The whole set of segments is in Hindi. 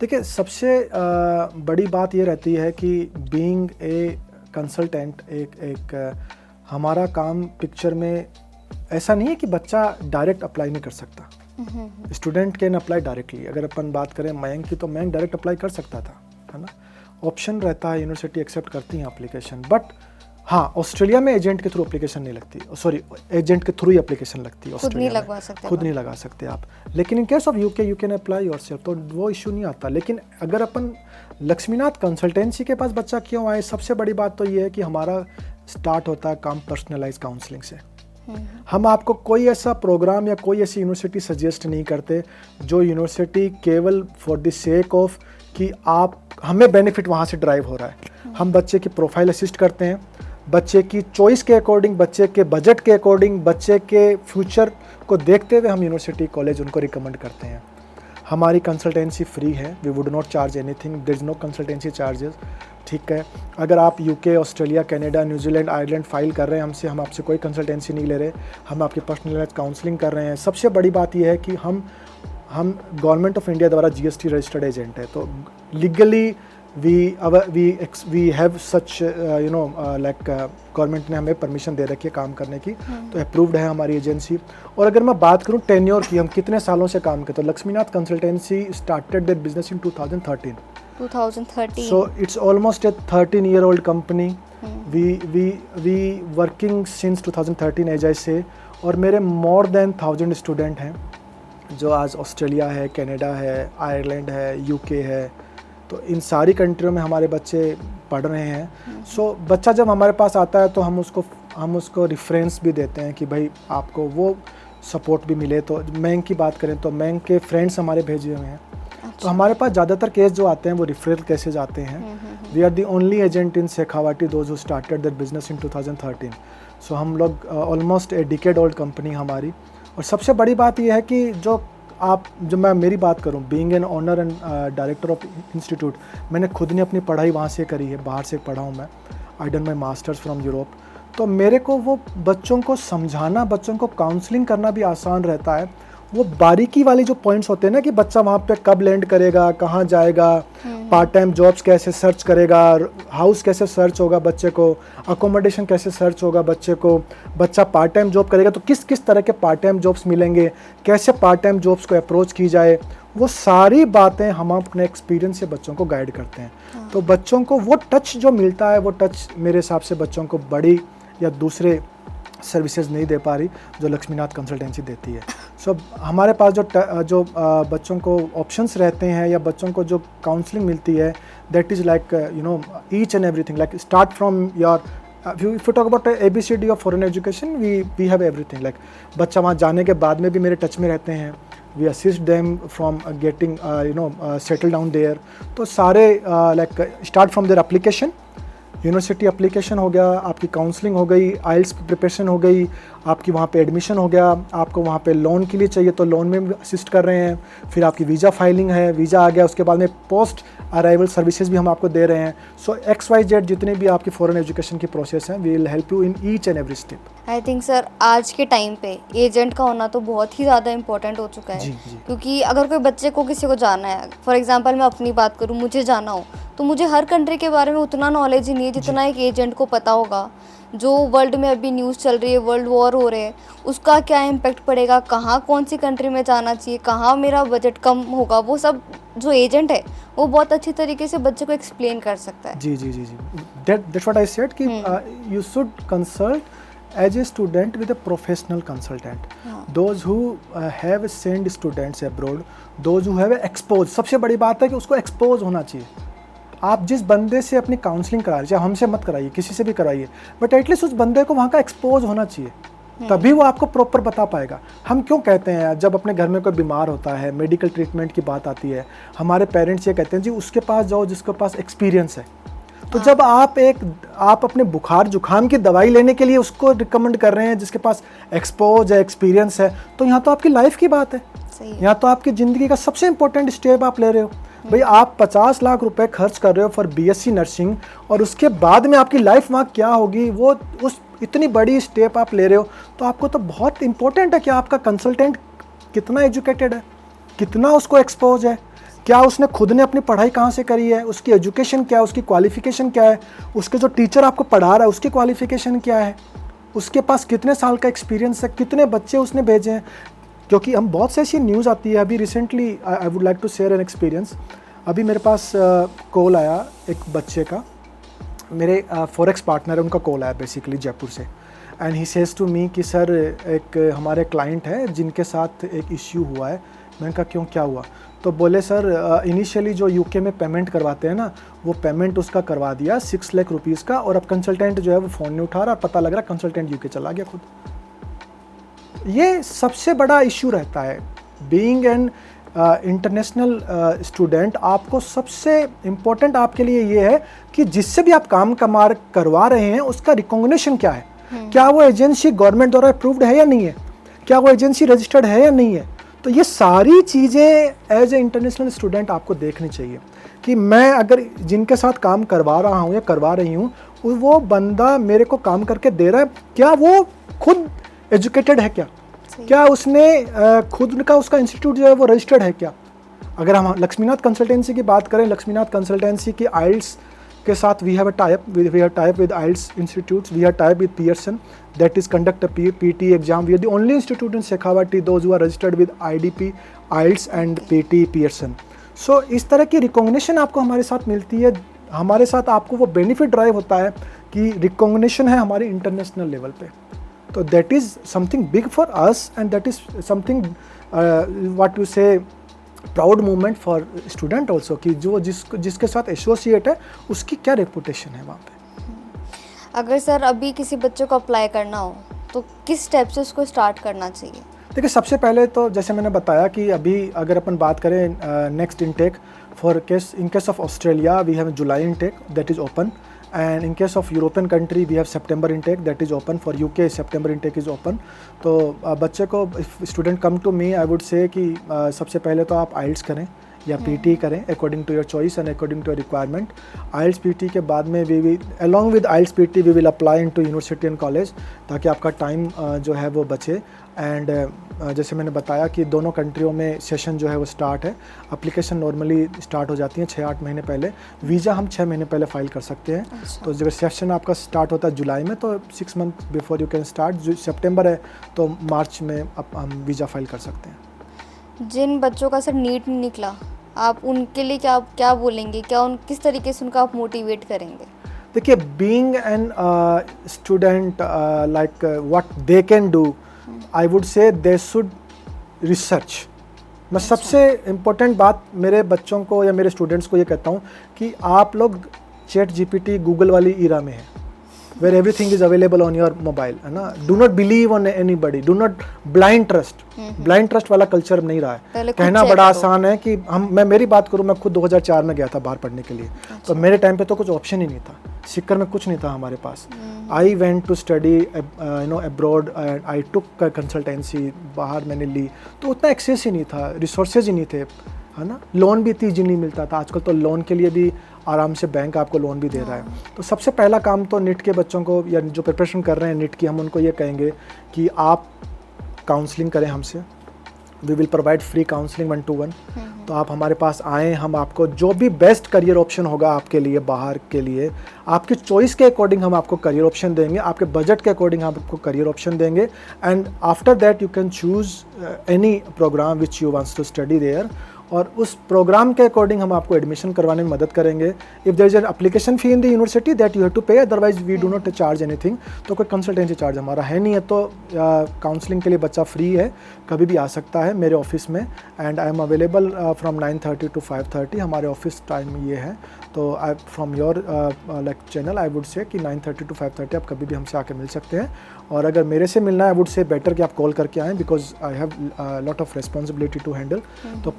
देखिए, सबसे बड़ी बात ये रहती है कि बीइंग ए कंसल्टेंट हमारा काम पिक्चर में ऐसा नहीं है कि बच्चा डायरेक्ट अप्लाई नहीं कर सकता। Student can apply directly. अगर अपन बात करें मयंक की, तो मयंक डायरेक्ट अप्लाई कर सकता था, है ना। ऑप्शन रहता है, यूनिवर्सिटी एक्सेप्ट करती हैं एप्लीकेशन। बट हाँ, ऑस्ट्रेलिया में एजेंट के थ्रू एप्लीकेशन नहीं लगती, सॉरी एजेंट के थ्रू ही एप्लीकेशन लगती है ऑस्ट्रेलिया में। खुद नहीं लगा सकते आप। लेकिन इन case of UK you can apply yourself, तो वो इशू नहीं आता। लेकिन अगर अपन लक्ष्मीनाथ कंसल्टेंसी के पास बच्चा क्यों आए, सबसे बड़ी बात तो ये है कि हमारा स्टार्ट होता है काम पर्सनलाइज काउंसलिंग से। हम आपको कोई ऐसा प्रोग्राम या कोई ऐसी यूनिवर्सिटी सजेस्ट नहीं करते जो यूनिवर्सिटी केवल फॉर द सेक ऑफ कि आप हमें बेनिफिट वहाँ से ड्राइव हो रहा है। हम बच्चे की प्रोफाइल असिस्ट करते हैं, बच्चे की चॉइस के अकॉर्डिंग, बच्चे के बजट के अकॉर्डिंग, बच्चे के फ्यूचर को देखते हुए हम यूनिवर्सिटी कॉलेज उनको रिकमेंड करते हैं। हमारी कंसल्टेंसी फ्री है, we would not charge anything, there is no consultancy charges, ठीक है। अगर आप UK, Australia, Canada, New Zealand, Ireland file कर रहे हैं हमसे, हम आपसे कोई कंसल्टेंसी नहीं ले रहे, हम आपकी पर्सनलाइज्ड काउंसलिंग कर रहे हैं। सबसे बड़ी बात यह है कि हम गवर्नमेंट ऑफ इंडिया द्वारा जीएसटी रजिस्टर्ड एजेंट है, तो legally we have such like government ने हमें परमिशन दे रखी है काम करने की, तो अप्रूव्ड है हमारी एजेंसी। और अगर मैं बात करूं टेन्योर की, हम कितने सालों से काम करते, तो Lakshminath consultancy started their business in 2013। So it's almost a 13-year-old company. We working since 2013 as I say, और मेरे more than 1000 स्टूडेंट हैं जो आज ऑस्ट्रेलिया है, कनाडा है, आयरलैंड है, यूके है, तो इन सारी कंट्रियों में हमारे बच्चे पढ़ रहे हैं। सो बच्चा जब हमारे पास आता है तो हम उसको रेफरेंस भी देते हैं कि भाई आपको वो सपोर्ट भी मिले। तो मैंग की बात करें तो मैंग के फ्रेंड्स हमारे भेजे हुए हैं। तो हमारे पास ज़्यादातर केस जो आते हैं वो रिफरल केसेज आते हैं। We are the only agent in Shekhawati those who started their business in 2013। सो हम लोग almost a decade old company हमारी। और सबसे बड़ी बात यह है कि जो मैं मेरी बात करूं, being an owner and director of institute, मैंने खुद ने अपनी पढ़ाई वहाँ से करी है, बाहर से पढ़ा हूँ मैं। I done my masters from Europe. तो मेरे को वो बच्चों को समझाना, बच्चों को काउंसलिंग करना भी आसान रहता है। वो बारीकी वाले जो पॉइंट्स होते हैं ना कि बच्चा वहाँ पे कब लैंड करेगा, कहाँ जाएगा, पार्ट टाइम जॉब्स कैसे सर्च करेगा, हाउस कैसे सर्च होगा बच्चे को, अकोमोडेशन कैसे सर्च होगा बच्चे को, बच्चा पार्ट टाइम जॉब करेगा तो किस किस तरह के पार्ट टाइम जॉब्स मिलेंगे, कैसे पार्ट टाइम जॉब्स को अप्रोच की जाए, वो सारी बातें हम अपने एक्सपीरियंस से बच्चों को गाइड करते हैं। तो बच्चों को वो टच जो मिलता है, वो टच मेरे हिसाब से बच्चों को बड़ी या दूसरे सर्विसेज नहीं दे पा रही जो लक्ष्मीनाथ कंसल्टेंसी देती है। सो हमारे पास जो बच्चों को ऑप्शंस रहते हैं या बच्चों को जो काउंसलिंग मिलती है, that is like each and everything, like start from your if you talk about ABCD of foreign education, we have everything. Like बच्चा वहाँ जाने के बाद में भी मेरे टच में रहते हैं, we assist them from getting settled down there. तो सारे like start from their application, university application हो गया, आपकी काउंसलिंग हो गई, आइल्स की प्रिपरेशन हो गई, आपकी वहाँ पे एडमिशन हो गया, आपको वहाँ पे लोन के लिए चाहिए तो लोन में भी असिस्ट कर रहे हैं, फिर आपकी वीज़ा फाइलिंग है, वीज़ा आ गया, उसके बाद में पोस्ट अराइवल सर्विसेज भी हम आपको दे रहे हैं। सो XYZ जितने भी आपकी फॉरेन एजुकेशन की प्रोसेस हैं, we will help you in each and every step. I think sir आज के टाइम पे एजेंट का होना तो बहुत ही ज़्यादा इंपॉर्टेंट हो चुका है। जी। क्योंकि अगर कोई बच्चे को किसी को जाना है, फॉर एग्जांपल मैं अपनी बात करूँ, मुझे जाना हो तो मुझे हर कंट्री के बारे में उतना नॉलेज ही नहीं है जितना एक एजेंट को पता होगा। जो वर्ल्ड में अभी न्यूज़ चल रही है, वर्ल्ड वॉर हो रहे हैं, उसका क्या इम्पैक्ट पड़ेगा, कहाँ कौन सी कंट्री में जाना चाहिए, कहाँ मेरा बजट कम होगा, वो सब जो एजेंट है वो बहुत अच्छी तरीके से बच्चे को एक्सप्लेन कर सकता है। जी। दैट्स व्हाट आई सेड कि you should consult as a student with a professional consultant. Those who have sent students abroad, those who have exposed, सबसे बड़ी बात है कि उसको एक्सपोज होना चाहिए। आप जिस बंदे से अपनी काउंसलिंग करा रहे, चाहे हमसे मत कराइए, किसी से भी कराइए, बट एटलीस्ट उस बंदे को वहाँ का एक्सपोज होना चाहिए, तभी वो आपको प्रॉपर बता पाएगा। हम क्यों कहते हैं जब अपने घर में कोई बीमार होता है, मेडिकल ट्रीटमेंट की बात आती है, हमारे पेरेंट्स ये कहते हैं जी उसके पास जाओ जिसके पास एक्सपीरियंस है। तो जब आप अपने बुखार जुखाम की दवाई लेने के लिए उसको रिकमेंड कर रहे हैं जिसके पास एक्सपोज है, एक्सपीरियंस है, तो यहाँ तो आपकी लाइफ की बात है, यहाँ तो आपकी ज़िंदगी का सबसे इंपॉर्टेंट स्टेप आप ले रहे हो। भाई आप 50 लाख रुपए खर्च कर रहे हो फॉर BSc नर्सिंग, और उसके बाद में आपकी लाइफ वहाँ क्या होगी, वो उस इतनी बड़ी स्टेप आप ले रहे हो, तो आपको तो बहुत इंपॉर्टेंट है कि आपका कंसल्टेंट कितना एजुकेटेड है, कितना उसको एक्सपोज है, क्या उसने खुद ने अपनी पढ़ाई कहाँ से करी है, उसकी एजुकेशन क्या है, उसकी क्वालिफिकेशन क्या है, उसके जो टीचर आपको पढ़ा रहा है उसकी क्वालिफिकेशन क्या है, उसके पास कितने साल का एक्सपीरियंस है, कितने बच्चे उसने भेजे हैं। क्योंकि हम बहुत से ऐसी न्यूज़ आती है, अभी recently I would like to share an experience. अभी मेरे पास कॉल आया एक बच्चे का, मेरे फॉरेक्स पार्टनर है, उनका कॉल आया बेसिकली जयपुर से, and he says to me कि सर एक हमारे क्लाइंट है जिनके साथ एक इश्यू हुआ है। मैंने कहा क्यों, क्या हुआ? तो बोले सर इनिशियली जो यूके में पेमेंट करवाते हैं ना, वो पेमेंट उसका करवा दिया 6 लाख रुपीज़ का, और अब कंसल्टेंट जो है वो फ़ोन नहीं उठा रहा, पता लग रहा कंसल्टेंट यूके चला गया खुद। ये सबसे बड़ा इश्यू रहता है। बीइंग एन इंटरनेशनल स्टूडेंट, आपको सबसे इम्पोर्टेंट आपके लिए ये है कि जिससे भी आप काम करवा रहे हैं उसका रिकॉग्निशन क्या है, क्या वो एजेंसी गवर्नमेंट द्वारा अप्रूव्ड है या नहीं है, क्या वो एजेंसी रजिस्टर्ड है या नहीं है। तो ये सारी चीज़ें एज ए इंटरनेशनल स्टूडेंट आपको देखनी चाहिए कि मैं अगर जिनके साथ काम करवा रहा हूँ या करवा रही हूँ, वो बंदा मेरे को काम करके दे रहा है, क्या वो खुद एजुकेटेड है, क्या उसने खुद का उसका इंस्टीट्यूट जो है वो रजिस्टर्ड है क्या। अगर हम लक्ष्मीनाथ कंसल्टेंसी की बात करें, लक्ष्मीनाथ कंसल्टेंसी की आइल्स के साथ we have tie up with IELTS institutes, we have tie up with Pearson that is conduct a PT exam. We are the only institute in Shekhawati those who are registered with IDP, IELTS and PT Pearson. So इस तरह की रिकॉग्निशन आपको हमारे साथ मिलती है, हमारे साथ आपको वो बेनिफिट ड्राइव होता है कि रिकॉग्निशन है हमारे इंटरनेशनल लेवल पे। तो that is something big for us and that is something what you say proud moment for student also, कि जो जिसके साथ एसोसिएट है उसकी क्या रेपुटेशन है वहाँ पे। अगर सर अभी किसी बच्चे को अप्लाई करना हो तो किस स्टेप से उसको स्टार्ट करना चाहिए? देखिए, सबसे पहले तो जैसे मैंने बताया कि अभी अगर अपन बात करें next intake in case of Australia we have July intake that is open, and in case of European country we have September intake that is open, for UK September intake is open. तो बच्चे को student come to me, I would say कि सबसे पहले तो आप आइल्स करें या पीटी करें according to your choice and according to your requirement. IELTS PT के बाद में we will along with IELTS PT we will apply into university and college, ताकि आपका टाइम जो है वो बचे। एंड जैसे मैंने बताया कि दोनों कंट्रियों में सेशन जो है वो स्टार्ट है, एप्लीकेशन नॉर्मली स्टार्ट हो जाती हैं 6-8 महीने पहले, वीज़ा हम 6 महीने पहले फ़ाइल कर सकते हैं। अच्छा। तो जब सेशन आपका स्टार्ट होता है जुलाई में, तो 6 month before you can start. जो सितंबर है तो मार्च में हम वीज़ा फाइल कर सकते हैं। जिन बच्चों का सर नीट नहीं निकला, आप उनके लिए क्या बोलेंगे, किस तरीके से उनका आप मोटिवेट करेंगे? देखिए, being an student like what they can do, I would से दे शुड रिसर्च। मैं सबसे इम्पोर्टेंट बात मेरे बच्चों को या मेरे स्टूडेंट्स को ये कहता हूँ कि आप लोग ChatGPT गूगल वाली ईरा में है, where everything is available on your mobile, है ना। Do not believe on anybody, do not blind trust। blind trust वाला कल्चर नहीं रहा है। कहना बड़ा आसान है कि मैं मेरी बात करूँ, मैं खुद 2004 में गया था बाहर पढ़ने के लिए। तो मेरे टाइम पे तो कुछ ऑप्शन ही नहीं था, सिक्कर में कुछ नहीं था हमारे पास। I went to study abroad, I took consultancy, बाहर मैंने ली, तो उतना एक्सेस ही नहीं था, रिसोर्सेज ही नहीं थे, है ना। लोन भी इतनी ईजी नहीं मिलता था, आजकल तो लोन के लिए भी आराम से बैंक आपको लोन भी दे रहा है। तो सबसे पहला काम तो नीट के बच्चों को या जो प्रिपरेशन कर रहे हैं नीट की, हम उनको ये कहेंगे कि आप काउंसलिंग करें हमसे। We will provide free counselling 1-to-1। तो आप हमारे पास आएँ, हम आपको जो भी बेस्ट करियर ऑप्शन होगा आपके लिए बाहर के लिए, आपकी चॉइस के अकॉर्डिंग हम आपको करियर ऑप्शन देंगे, आपके बजट के अकॉर्डिंग हम आपको करियर ऑप्शन देंगे। And after that you can choose any programme which you wants to study there, और उस प्रोग्राम के अकॉर्डिंग हम आपको एडमिशन करवाने में मदद करेंगे। If there is an application fee in the university that you have to pay, otherwise we do not charge anything. तो कोई कंसल्टेंसी चार्ज हमारा है नहीं है। तो काउंसलिंग के लिए बच्चा फ्री है, कभी भी आ सकता है मेरे ऑफिस में, and I am available from 9:30 to 5:30, हमारे ऑफिस टाइम ये है। तो I from your like channel I would say कि 9:30 to 5:30 आप कभी भी हमसे आके मिल सकते हैं। और अगर मेरे से मिलना है, आई वुड से बेटर कि आप कॉल करके आएँ, because I have lot of responsibility to handle. तो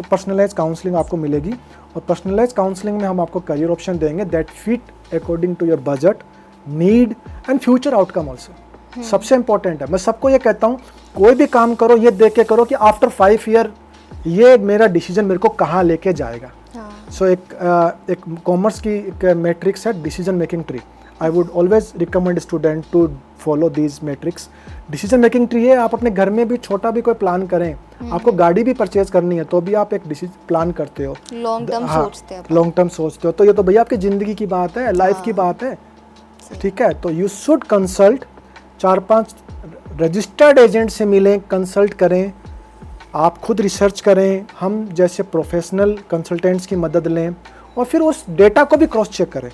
पर्सनलाइज काउंसलिंग आपको मिलेगी, और पर्सनलाइज काउंसलिंग में हम आपको करियर ऑप्शन देंगे that fit according to your budget, need and future outcome also. सबसे इंपॉर्टेंट है, मैं सबको ये कहता हूँ, कोई भी काम करो ये देख के करो कि आफ्टर 5 ईयर ये मेरा डिसीजन मेरे को कहाँ लेके जाएगा। सो एक कॉमर्स की एक मैट्रिक्स है decision making tree. I would always recommend student to follow these matrix. Decision making tree है, आप अपने घर में भी छोटा भी कोई प्लान करें, आपको गाड़ी भी परचेज करनी है तो भी आप एक डिसीजन प्लान करते हो, लॉन्ग टर्म सोचते हैं। लॉन्ग टर्म सोचते हो, तो ये तो भैया आपकी ज़िंदगी की बात है, लाइफ की बात है, ठीक है। तो you should consult, 4-5 registered agent से मिलें, कंसल्ट करें, आप खुद रिसर्च करें, हम जैसे प्रोफेशनल कंसल्टेंट्स की मदद लें और फिर उस डेटा को भी क्रॉस चेक करें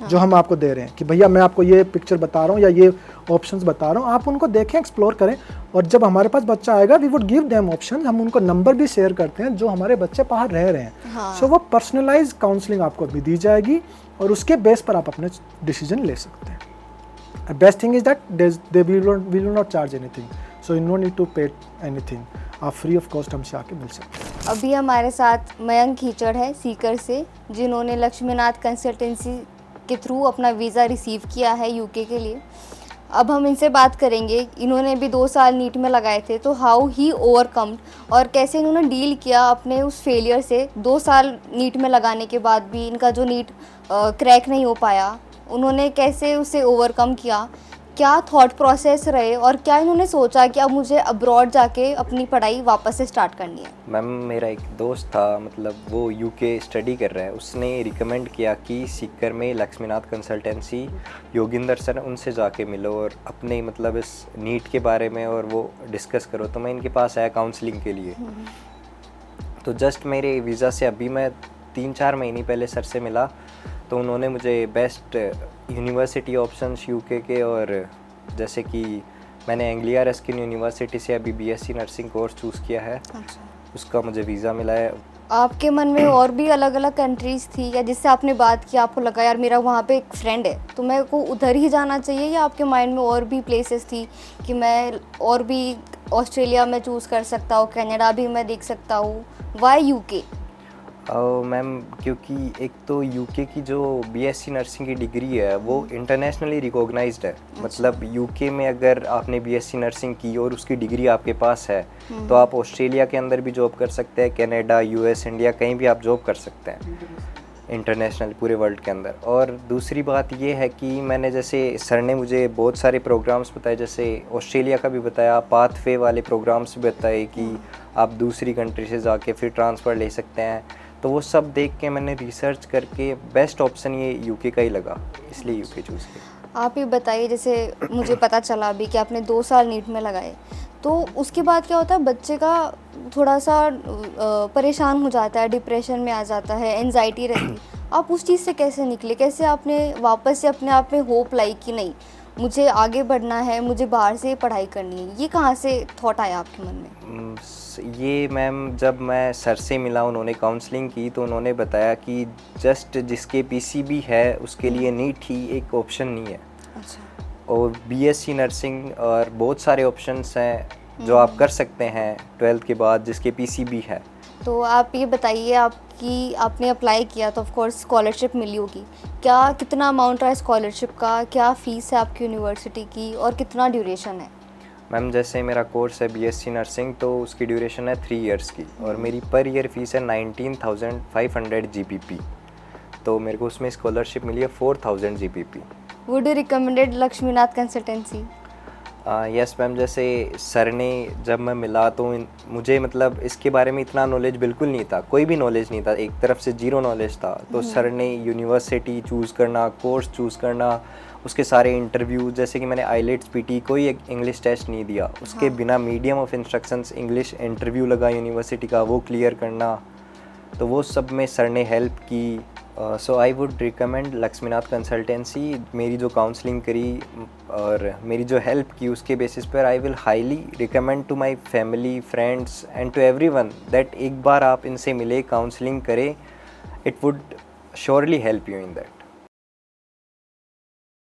जो हम आपको दे रहे हैं कि भैया मैं आपको ये पिक्चर बता रहा हूँ या ये ऑप्शंस बता रहा हूँ, आप उनको देखें, एक्सप्लोर करें। और जब हमारे पास बच्चा आएगा we would give them option, हम उनको नंबर भी शेयर करते हैं जो हमारे बच्चे बाहर रह रहे हैं। सो वो पर्सनलाइज काउंसलिंग आपको अभी दी जाएगी और उसके बेस पर आप अपने डिसीजन ले सकते हैं। Best thing is that they will not charge anything, so you no need to pay anything, आप फ्री ऑफ कॉस्ट हमसे आके मिल सकते हैं। अभी हमारे साथ मयंक कीचड़ है सीकर से, जिन्होंने लक्ष्मीनाथ कंसल्टेंसी के थ्रू अपना वीज़ा रिसीव किया है यूके के लिए। अब हम इनसे बात करेंगे, इन्होंने भी 2 साल नीट में लगाए थे, तो हाउ ही ओवरकम और कैसे इन्होंने डील किया अपने उस फेलियर से। 2 साल नीट में लगाने के बाद भी इनका जो नीट क्रैक नहीं हो पाया, उन्होंने कैसे उसे ओवरकम किया, क्या थॉट प्रोसेस रहे और क्या इन्होंने सोचा कि अब मुझे अब्रॉड जाके अपनी पढ़ाई वापस से स्टार्ट करनी है। मैम मेरा एक दोस्त था, मतलब वो यूके स्टडी कर रहा है, उसने रिकमेंड किया कि सीकर में लक्ष्मीनाथ कंसल्टेंसी योगिंदर सर, उनसे जाके मिलो और अपने मतलब इस नीट के बारे में और वो डिस्कस करो। तो मैं इनके पास आया काउंसलिंग के लिए। तो जस्ट मेरे वीज़ा से अभी मैं 3-4 महीने पहले सर से मिला, तो उन्होंने मुझे बेस्ट यूनिवर्सिटी ऑप्शंस यूके के, और जैसे कि मैंने एंग्लिया रस्किन यूनिवर्सिटी से अभी बीएससी नर्सिंग कोर्स चूज़ किया है। अच्छा। उसका मुझे वीज़ा मिला है। आपके मन में और भी अलग अलग कंट्रीज़ थी या जिससे आपने बात की, आपको लगा यार मेरा वहाँ पे एक फ्रेंड है तो मेरे को उधर ही जाना चाहिए, या आपके माइंड में और भी प्लेसेस थी कि मैं और भी ऑस्ट्रेलिया में चूज़ कर सकता हूँ, कनाडा भी मैं देख सकता हूँ, वाई यूके? मैम क्योंकि एक तो यूके की जो बीएससी नर्सिंग की डिग्री है वो इंटरनेशनली रिकॉग्नाइज्ड है। मतलब यूके में अगर आपने बीएससी नर्सिंग की और उसकी डिग्री आपके पास है तो आप ऑस्ट्रेलिया के अंदर भी जॉब कर सकते हैं, कनाडा, यूएस, इंडिया, कहीं भी आप जॉब कर सकते हैं इंटरनेशनल, पूरे वर्ल्ड के अंदर। और दूसरी बात ये है कि मैंने, जैसे सर ने मुझे बहुत सारे प्रोग्राम्स बताए, जैसे ऑस्ट्रेलिया का भी बताया, पाथवे वाले प्रोग्राम्स भी बताए कि आप दूसरी कंट्री से जाके फिर ट्रांसफ़र ले सकते हैं। तो वो सब देख के मैंने रिसर्च करके बेस्ट ऑप्शन ये यूके का ही लगा, इसलिए यूके चूज़ किया। आप ये बताइए, जैसे मुझे पता चला अभी कि आपने 2 साल नीट में लगाए, तो उसके बाद क्या होता है, बच्चे का थोड़ा सा परेशान हो जाता है, डिप्रेशन में आ जाता है, एंजाइटी रहती है। आप उस चीज़ से कैसे निकले, कैसे आपने वापस से अपने आप में होप लाई कि नहीं मुझे आगे बढ़ना है, मुझे बाहर से पढ़ाई करनी है? ये कहाँ से थॉट आया आपके मन में? ये मैम जब मैं सर से मिला, उन्होंने काउंसलिंग की तो उन्होंने बताया कि जस्ट जिसके पीसीबी है उसके लिए नीट ही एक ऑप्शन नहीं है। अच्छा। और बीएससी नर्सिंग और बहुत सारे ऑप्शंस हैं जो आप कर सकते हैं 12th के बाद जिसके पीसीबी है। तो आप ये बताइए, आपने अप्लाई किया तो ऑफ कोर्स स्कॉलरशिप मिली होगी, क्या कितना अमाउंट रहा है स्कॉलरशिप का, क्या फ़ीस है आपकी यूनिवर्सिटी की और कितना ड्यूरेशन है? मैम जैसे मेरा कोर्स है बीएससी नर्सिंग, तो उसकी ड्यूरेशन है 3 इयर्स की और मेरी पर ईयर फीस है 19,500 GBP। तो मेरे को उसमें स्कॉलरशिप मिली है 4,000 GBP। Would you recommended Lakshminath consultancy? Yes ma'am, जैसे सर ने जब मैं मिला तो मुझे मतलब इसके बारे में इतना नॉलेज बिल्कुल नहीं था, कोई भी नॉलेज नहीं था, एक तरफ से जीरो नॉलेज था। तो सर ने यूनिवर्सिटी चूज़ करना, कोर्स चूज़ करना, उसके सारे इंटरव्यू, जैसे कि मैंने आईलेट्स पीटी, कोई एक इंग्लिश टेस्ट नहीं दिया, उसके बिना medium of instructions English interview लगा यूनिवर्सिटी का, वो क्लियर करना, तो वो सब में सर ने हेल्प की। So I would recommend Lakshminath consultancy. मेरी जो काउंसलिंग करी और मेरी जो हेल्प की उसके बेसिस पर I will highly recommend to my family, friends and to everyone that एक बार आप इनसे मिले, काउंसलिंग करें, it would surely help you in that.